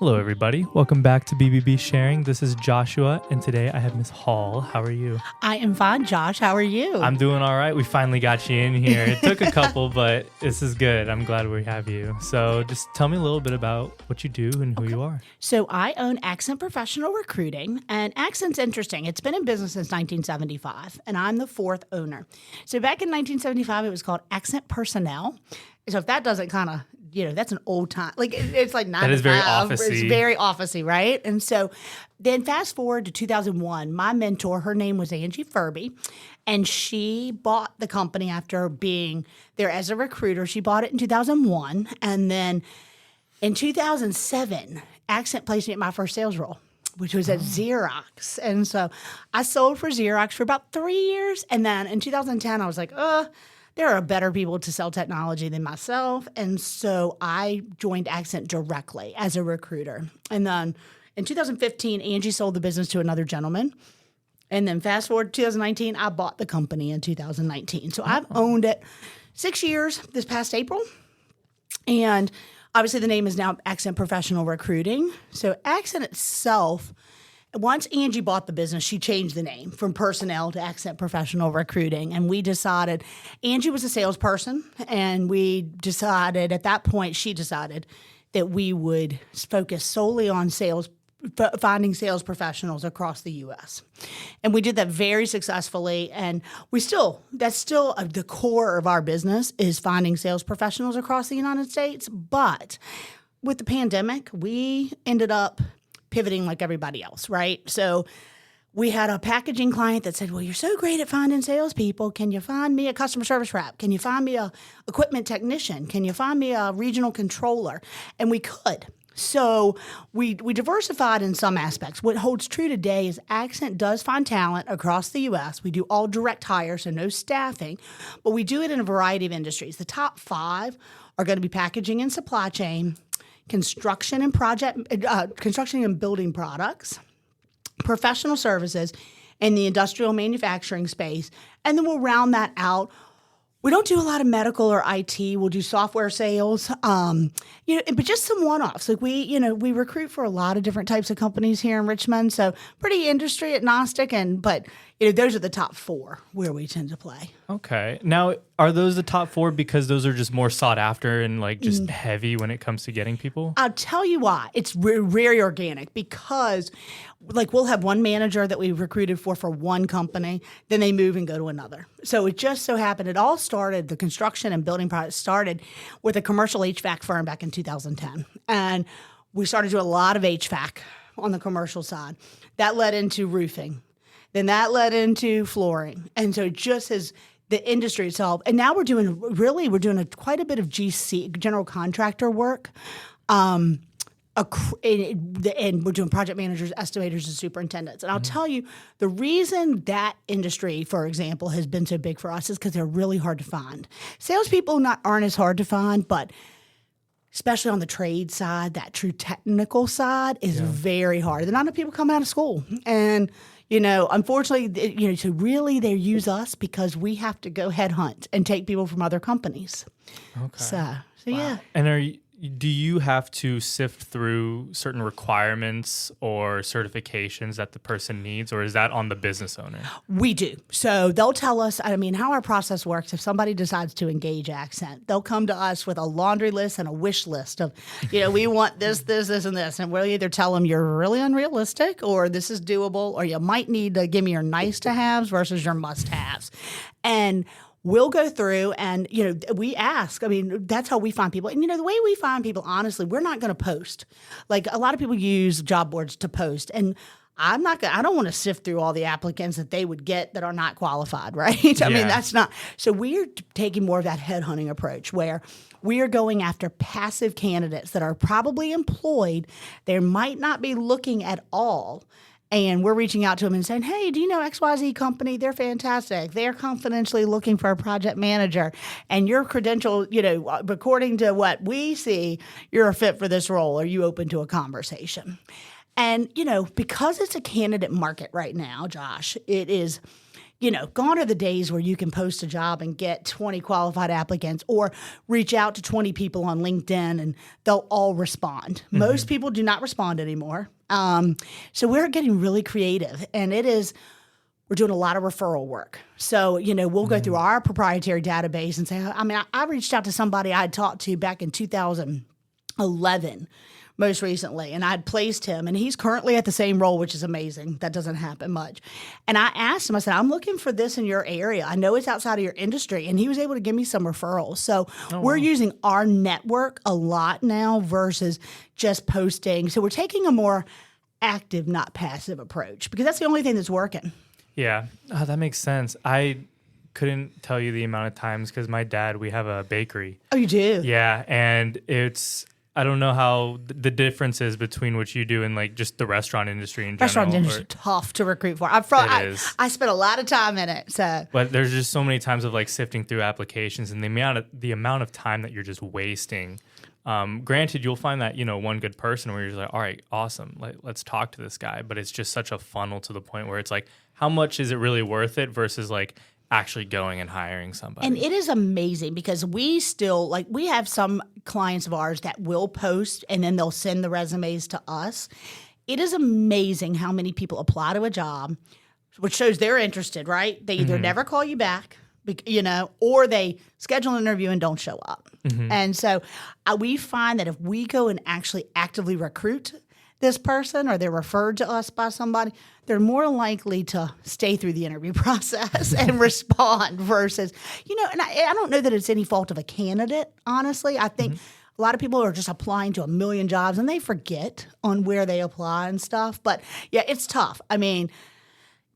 Hello, everybody. Welcome back to BBB Sharing. This is Joshua, and today I have Miss Hall. How are you? I am fine, Josh. How are you? I'm doing all right. We finally got you in here. It took a couple, but this is good. I'm glad we have you. So just tell me a little bit about what you do and who you are. So I own Accent Professional Recruiting, and Accent's interesting. It's been in business since 1975, and I'm the fourth owner. So back in 1975, it was called Accent Personnel. So if that doesn't kind of that's an old time. Like it's like 9 That to is very 5. office-y. It's very office-y, right? And so then fast forward to 2001, my mentor, her name was Angie Furby, and she bought the company after being there as a recruiter. She bought it in 2001, and then in 2007, Accent placed me at my first sales role, which was at Xerox. And so I sold for Xerox for about 3 years, and then in 2010, I was like, there are better people to sell technology than myself. And so I joined Accent directly as a recruiter. And then in 2015, Angie sold the business to another gentleman. And then fast forward to 2019, I bought the company in 2019. So I've owned it 6 years this past April. And obviously the name is now Accent Professional Recruiting. So Accent itself, once Angie bought the business, she changed the name from Personnel to Accent Professional Recruiting. And we decided, Angie was a salesperson, and we decided at that point, she decided that we would focus solely on sales, finding sales professionals across the U.S. And we did that very successfully. And that's still the core of our business is finding sales professionals across the United States. But with the pandemic, we ended up pivoting like everybody else, right? So we had a packaging client that said, well, you're so great at finding salespeople. Can you find me a customer service rep? Can you find me a equipment technician? Can you find me a regional controller? And we could. So we diversified in some aspects. What holds true today is Accent does find talent across the U.S. We do all direct hire, so no staffing, but we do it in a variety of industries. The top 5 are going to be packaging and supply chain, construction and building products, professional services, and the industrial manufacturing space. And then we'll round that out. We don't do a lot of medical or IT. We'll do software sales, but just some one-offs. Like we recruit for a lot of different types of companies here in Richmond, so pretty industry agnostic. But those are the top 4 where we tend to play. Okay. Now, are those the top 4 because those are just more sought after and like just heavy when it comes to getting people? I'll tell you why. It's very organic because like we'll have one manager that we recruited for one company, then they move and go to another. So it just so happened the construction and building products started with a commercial HVAC firm back in 2010. And we started doing a lot of HVAC on the commercial side. That led into roofing. Then that led into flooring. And so just as the industry itself, and now we're doing quite a bit of GC, general contractor work. And we're doing project managers, estimators, and superintendents. And I'll tell you, the reason that industry, for example, has been so big for us is because they're really hard to find. Salespeople aren't as hard to find, but especially on the trade side, that true technical side is very hard. There are not enough people come out of school. And unfortunately, they use us because we have to go headhunt and take people from other companies. Okay. So yeah. And do you have to sift through certain requirements or certifications that the person needs, or is that on the business owner? We do. So they'll tell us, how our process works, if somebody decides to engage Accent, they'll come to us with a laundry list and a wish list of, we want this, this, this, and this. And we'll either tell them you're really unrealistic or this is doable, or you might need to give me your nice to haves versus your must haves. And we'll go through and, we ask. That's how we find people. And, the way we find people, honestly, we're not going to post. Like a lot of people use job boards to post. And I don't want to sift through all the applicants that they would get that are not qualified, right? That's not. So we're taking more of that headhunting approach where we are going after passive candidates that are probably employed. They might not be looking at all. And we're reaching out to them and saying, hey, do you know XYZ company? They're fantastic. They're confidentially looking for a project manager. And your credential, according to what we see, you're a fit for this role. Are you open to a conversation? And, because it's a candidate market right now, Josh, it is gone are the days where you can post a job and get 20 qualified applicants or reach out to 20 people on LinkedIn and they'll all respond. Most people do not respond anymore. So we're getting really creative, and we're doing a lot of referral work. So, we'll go through our proprietary database and say, I reached out to somebody I had talked to back in 2011, most recently, and I'd placed him, and he's currently at the same role, which is amazing. That doesn't happen much. And I asked him, I said, I'm looking for this in your area. I know it's outside of your industry. And he was able to give me some referrals. So we're using our network a lot now versus just posting. So we're taking a more active, not passive approach, because that's the only thing that's working. Yeah, that makes sense. I couldn't tell you the amount of times because my dad, we have a bakery. Oh, you do? Yeah, and I don't know how the difference is between what you do and like just the restaurant industry in general. Restaurant industry is tough to recruit for. I spent a lot of time in it. So, but there's just so many times of like sifting through applications and the amount of time that you're just wasting. Granted, you'll find that, one good person where you're just like, all right, awesome. Let's talk to this guy. But it's just such a funnel to the point where it's like, how much is it really worth it versus like actually going and hiring somebody? And it is amazing because we still, we have some clients of ours that will post and then they'll send the resumes to us. It is amazing how many people apply to a job, which shows they're interested, right? They either never call you back, or they schedule an interview and don't show up. And so we find that if we go and actually actively recruit this person or they're referred to us by somebody, they're more likely to stay through the interview process and respond versus, and I don't know that it's any fault of a candidate, honestly. I think a lot of people are just applying to a million jobs and they forget on where they apply and stuff. But yeah, it's tough. I mean,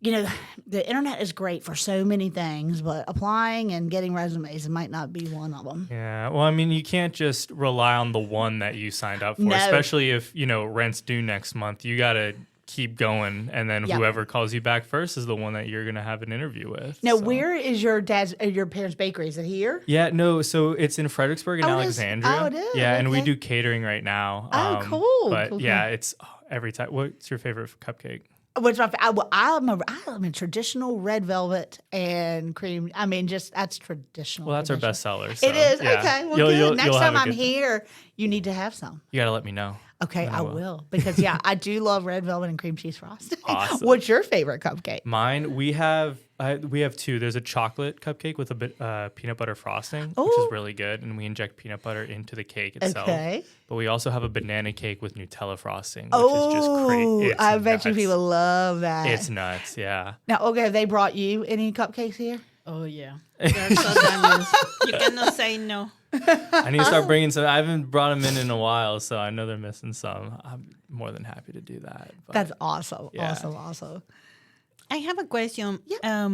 the internet is great for so many things, but applying and getting resumes might not be one of them. Yeah. Well, I mean, you can't just rely on the one that you signed up for, especially if, rent's due next month. You got to keep going, and then whoever calls you back first is the one that you're going to have an interview with. Now, where is your parents' bakery? Is it here? Yeah, no, so it's in Fredericksburg and Alexandria. Oh, it is? Yeah, okay. And we do catering right now. Oh, cool. But cool. it's every time. What's your favorite cupcake? What's my I'm a traditional red velvet and cream. I mean, that's traditional. Well, that's our best seller. So, it is? Yeah. Okay. Well, good. Next time I'm here, you need to have some. You got to let me know. Okay, I will. Because, I do love red velvet and cream cheese frosting. Awesome. What's your favorite cupcake? Mine, we have two. There's a chocolate cupcake with a bit peanut butter frosting, which is really good. And we inject peanut butter into the cake itself. Okay. But we also have a banana cake with Nutella frosting, which is just crazy. I bet you people love that. It's nuts, yeah. Now, have they brought you any cupcakes here? Oh, yeah. They're so delicious. You cannot say no. I need to start bringing some. I haven't brought them in a while, so I know they're missing some. I'm more than happy to do that. But, that's awesome. Yeah. Awesome. I have a question. Yeah.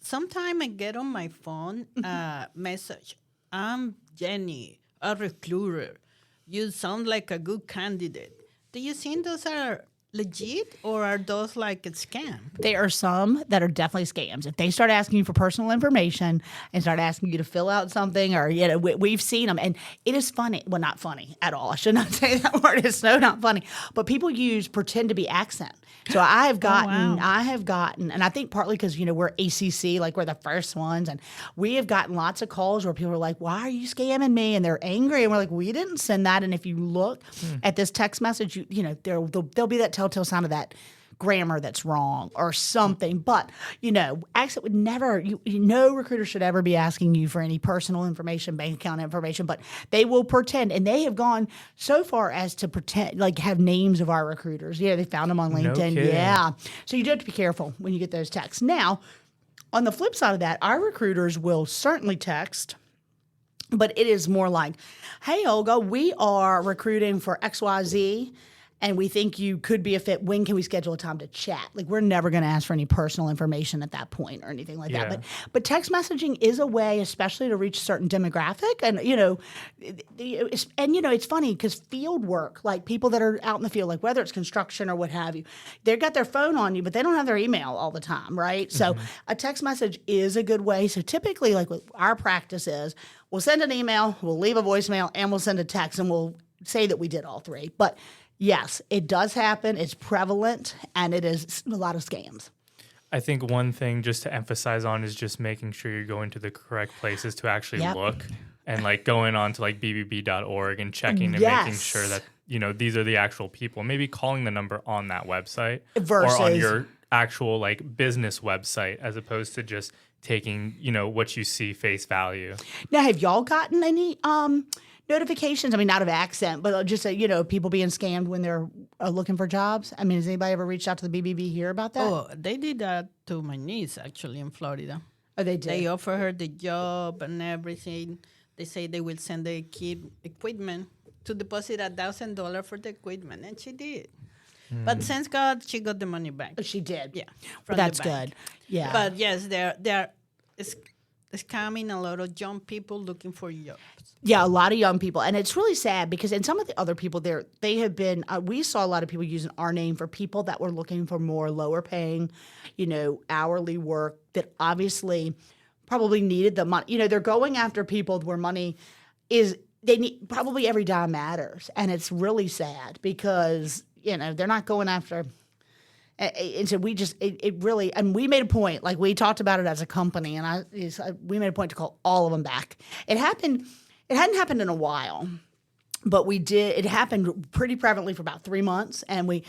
Sometime I get on my phone a message. I'm Jenny, a recruiter. You sound like a good candidate. Do you think those are legit, or are those like a scam? There are some that are definitely scams. If they start asking you for personal information and start asking you to fill out something, or we've seen them, and it is funny. Well, not funny at all. I should not say that word. It's so not funny. But people pretend to be accent. So I have gotten, and I think partly because we're ACC, like we're the first ones, and we have gotten lots of calls where people are like, "Why are you scamming me?" And they're angry, and we're like, "We didn't send that." And if you look at this text message, there'll be that telltale sign of that grammar that's wrong or something. But accent would never. No recruiter should ever be asking you for any personal information, bank account information. But they will pretend, and they have gone so far as to pretend, like have names of our recruiters. They found them on LinkedIn. No kidding. Yeah, so you do have to be careful when you get those texts. Now, on the flip side of that, our recruiters will certainly text. But it is more like, "Hey, Olga, we are recruiting for XYZ, and we think you could be a fit. When can we schedule a time to chat?" Like, we're never going to ask for any personal information at that point or anything like that. But text messaging is a way, especially to reach a certain demographic. And, it's funny because field work, like people that are out in the field, like whether it's construction or what have you, they've got their phone on you, but they don't have their email all the time, right? So a text message is a good way. So typically, like what our practice is, we'll send an email, we'll leave a voicemail, and we'll send a text, and we'll say that we did all three. But yes, it does happen. It's prevalent, and it is a lot of scams. I think one thing just to emphasize on is just making sure you're going to the correct places to actually Yep. look, and like going on to like bbb.org and checking and Yes. making sure that, these are the actual people. Maybe calling the number on that website Versus- or on your actual like business website, as opposed to just taking, what you see face value. Now, have y'all gotten any notifications? I mean, not of Accent, but just people being scammed when they're looking for jobs. I mean, has anybody ever reached out to the BBB here about that? Oh, they did that to my niece actually in Florida. Oh, they did. They offer her the job and everything. They say they will send the kid equipment to deposit $1,000 for the equipment, and she did. But thanks God, she got the money back. She did. Yeah, But from the that's bank. good. Yeah. But yes, they're scamming a lot of young people looking for jobs. Yeah, a lot of young people. And it's really sad because in some of the other people there, they have been, we saw a lot of people using our name for people that were looking for more lower paying, hourly work that obviously probably needed the money. They're going after people where money is, they need, probably every dime matters. And it's really sad because, they're not going after. And so we just, it really, and we made a point, like we talked about it as a company, and we made a point to call all of them back. It hadn't happened in a while, but it happened pretty prevalently for about 3 months. And we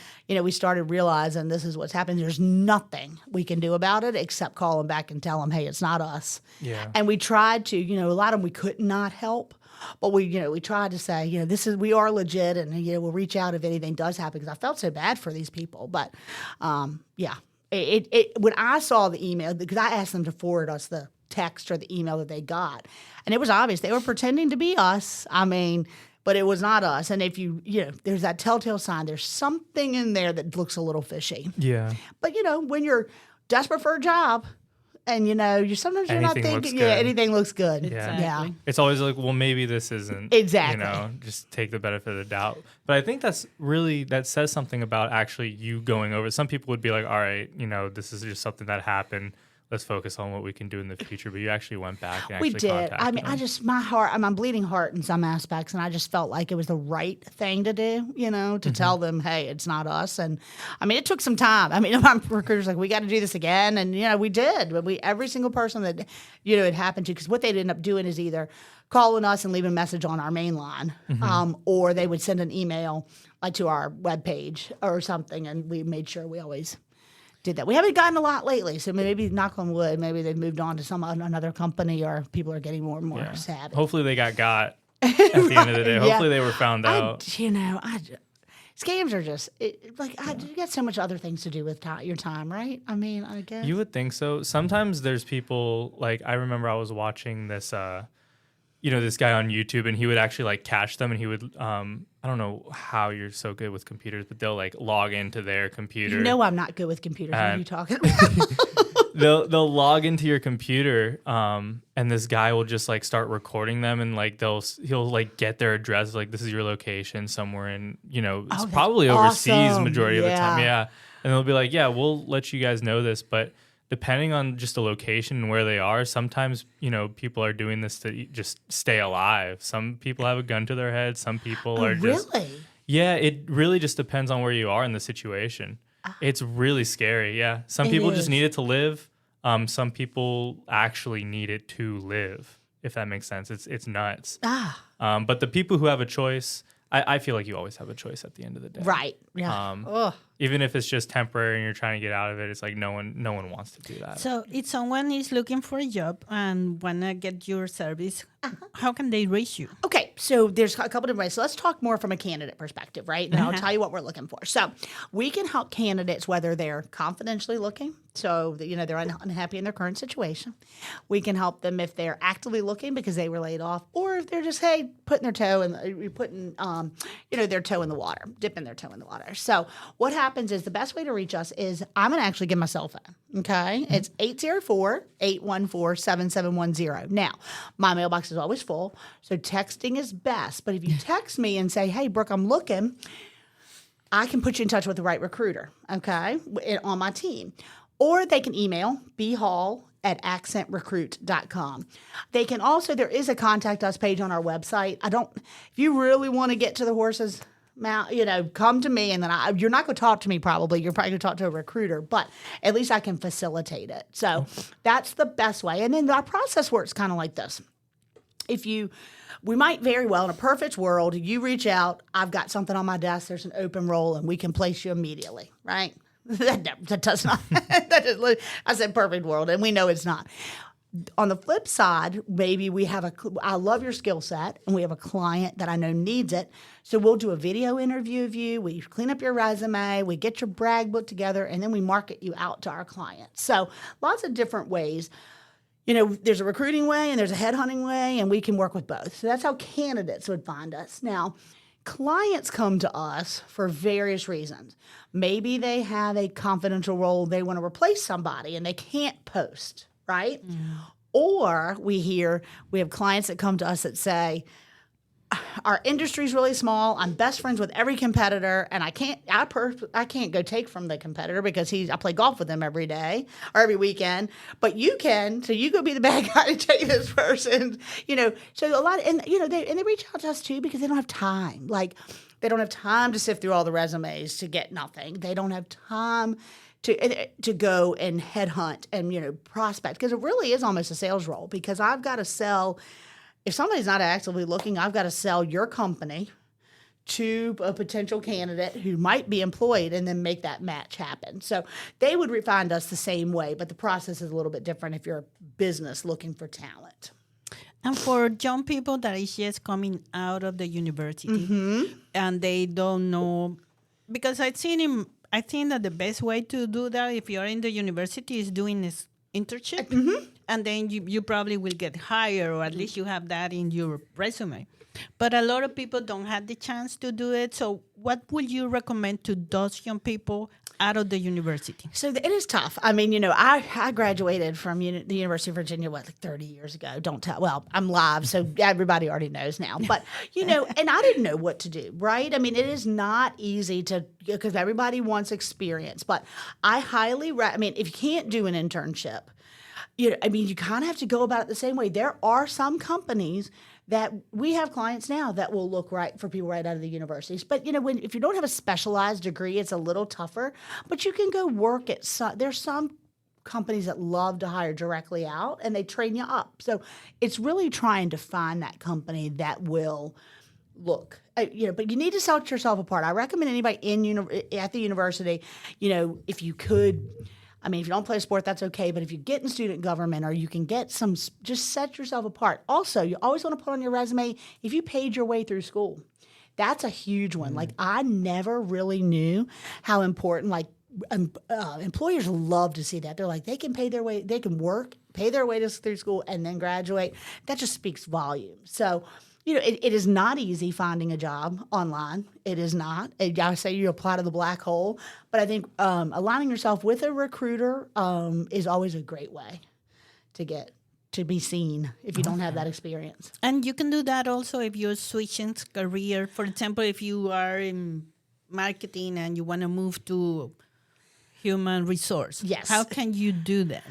started realizing this is what's happening. There's nothing we can do about it except call them back and tell them, hey, it's not us. Yeah. And we tried to, a lot of them we could not help. But we tried to say, we are legit, and we'll reach out if anything does happen, because I felt so bad for these people. But yeah, when I saw the email, because I asked them to forward us the text or the email that they got, and it was obvious they were pretending to be us. I mean, but it was not us. And if there's that telltale sign, there's something in there that looks a little fishy. Yeah. But when you're desperate for a job. And sometimes you're not Anything looks thinking, good. anything looks good. Yeah. Exactly. It's always like, well, maybe this isn't. Exactly. Just take the benefit of the doubt. But I think that says something about actually you going over. Some people would be like, all right, this is just something that happened. Let's focus on what we can do in the future. But you actually went back and We actually did. contacted I mean, them. my heart, I'm bleeding heart in some aspects, and I just felt like it was the right thing to do, to tell them, hey, it's not us. And I mean, it took some time. I mean, my recruiter's like, we got to do this again. And, we did. But every single person that, it happened to, because what they'd end up doing is either calling us and leaving a message on our main line, or they would send an email like to our webpage or something. And we made sure we always did that. We haven't gotten a lot lately, so maybe knock on wood, maybe they've moved on to another company, or people are getting more and more savvy. Hopefully they got at the end of the day. Yeah. Hopefully they were found out. Scams are just you got so much other things to do with your time, right? I mean, I guess You would think so. Sometimes there's people, like, I remember I was watching this, this guy on YouTube, and he would actually like catch them, and he would, I don't know how you're so good with computers, but they'll like log into their computer. I'm not good with computers. What are you talking about? They'll log into your computer, and this guy will just like start recording them, and like he'll like get their address, like this is your location somewhere in, it's probably overseas awesome. majority of the time. Yeah. Yeah. And they'll be like, yeah, we'll let you guys know this, but depending on just the location and where they are, sometimes, people are doing this to just stay alive. Some people have a gun to their head. Some people are just... Really? Yeah, it really just depends on where you are in the situation. It's really scary, yeah. Some people just need it to live. Some people actually need it to live, if that makes sense. It's nuts. But the people who have a choice... I feel like you always have a choice at the end of the day. Right. Yeah. Even if it's just temporary and you're trying to get out of it, it's like no one wants to do that. So if someone is looking for a job and wanna get your service, how can they reach you? Okay, so there's a couple different ways. So let's talk more from a candidate perspective, right? And I'll tell you what we're looking for. So we can help candidates whether they're confidentially looking, so that, they're unhappy in their current situation. We can help them if they're actively looking because they were laid off, or if they're just putting their toe in, their toe in the water, dipping their toe in the water. So what happens is the best way to reach us is I'm going to actually give my cell phone. Okay, it's 804-814-7710. Now, my mailbox is always full, so texting is best. But if you text me and say, hey, Brooke, I'm looking, I can put you in touch with the right recruiter, okay, on my team. Or they can email bhall@accentrecruit.com. They can also, there is a contact us page on our website. If you really want to get to the horse's Come to me, and then you're not going to talk to me probably. You're probably going to talk to a recruiter, but at least I can facilitate it. So that's the best way. And then our process works kind of like this. We might very well, in a perfect world, you reach out, I've got something on my desk, there's an open role, and we can place you immediately, right? That does not, I said perfect world, and we know it's not. On the flip side, maybe I love your skill set, and we have a client that I know needs it, so we'll do a video interview of you, we clean up your resume, we get your brag book together, and then we market you out to our clients. So lots of different ways. There's a recruiting way and there's a headhunting way, and we can work with both. So that's how candidates would find us. Now, clients come to us for various reasons. Maybe they have a confidential role, they want to replace somebody and they can't post, right? Mm. Or we have clients that come to us that say, our industry's really small. I'm best friends with every competitor, and I can't go take from the competitor because I play golf with them every day or every weekend. But you can, so you go be the bad guy to take this person. So a lot, they reach out to us too because they don't have time. Like they don't have time to sift through all the resumes to get nothing. They don't have time to go and headhunt and prospect, because it really is almost a sales role, because I've got to sell. If somebody's not actively looking, I've got to sell your company to a potential candidate who might be employed and then make that match happen. So they would find us the same way, but the process is a little bit different if you're a business looking for talent. And for young people that is just coming out of the university and they don't know, because I think that the best way to do that if you're in the university is doing this internship, and then you probably will get hired, or at least you have that in your resume. But a lot of people don't have the chance to do it. So what would you recommend to those young people out of the university? So it is tough. I mean, I graduated from the University of Virginia, 30 years ago? Don't tell. Well, I'm live, so everybody already knows now. But, and I didn't know what to do, right? I mean, it is not easy because everybody wants experience. But I if you can't do an internship, you kind of have to go about it the same way. There are some companies that we have clients now that will look right for people right out of the universities. But, if you don't have a specialized degree, it's a little tougher. But you can go work at there's some companies that love to hire directly out, and they train you up. So it's really trying to find that company that will look. But you need to sell yourself apart. I recommend anybody at the university, if you could. If you don't play a sport, that's okay. But if you get in student government, or you can get just set yourself apart. Also, you always want to put on your resume, if you paid your way through school. That's a huge one. Like, I never really knew how important, employers love to see that. They're like, they can pay their way, they can work, pay their way through school, and then graduate. That just speaks volumes. So, it is not easy finding a job online. It is not. I say you apply to the black hole, but I think aligning yourself with a recruiter is always a great way to be seen if you don't have that experience. And you can do that also if you're switching career. For example, if you are in marketing and you want to move to human resource. Yes. How can you do that?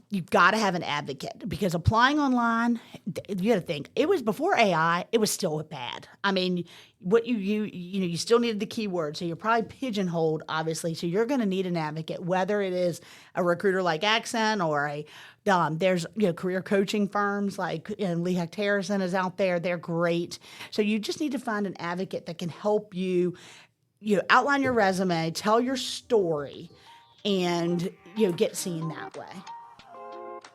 You've got to have an advocate, because applying online, you got to think, it was before AI, it was still bad. I mean, what you still needed the keywords, so you're probably pigeonholed, obviously. So you're going to need an advocate, whether it is a recruiter like Accent or there's career coaching firms like Lee Hecht Harrison is out there. They're great. So you just need to find an advocate that can help you, outline your resume, tell your story, and get seen that way.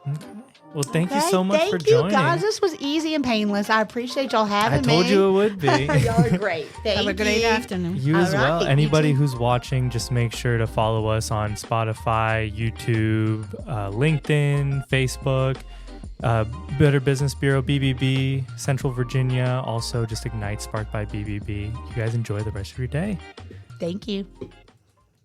Okay. Well, thank you so much for joining. Thank you, guys. This was easy and painless. I appreciate y'all having me. I told you it would be. Y'all are great. Thank you. Have a great afternoon. You as well. Anybody who's watching, just make sure to follow us on Spotify, YouTube, LinkedIn, Facebook, Better Business Bureau, BBB, Central Virginia. Also, just Ignite Spark by BBB. You guys enjoy the rest of your day. Thank you.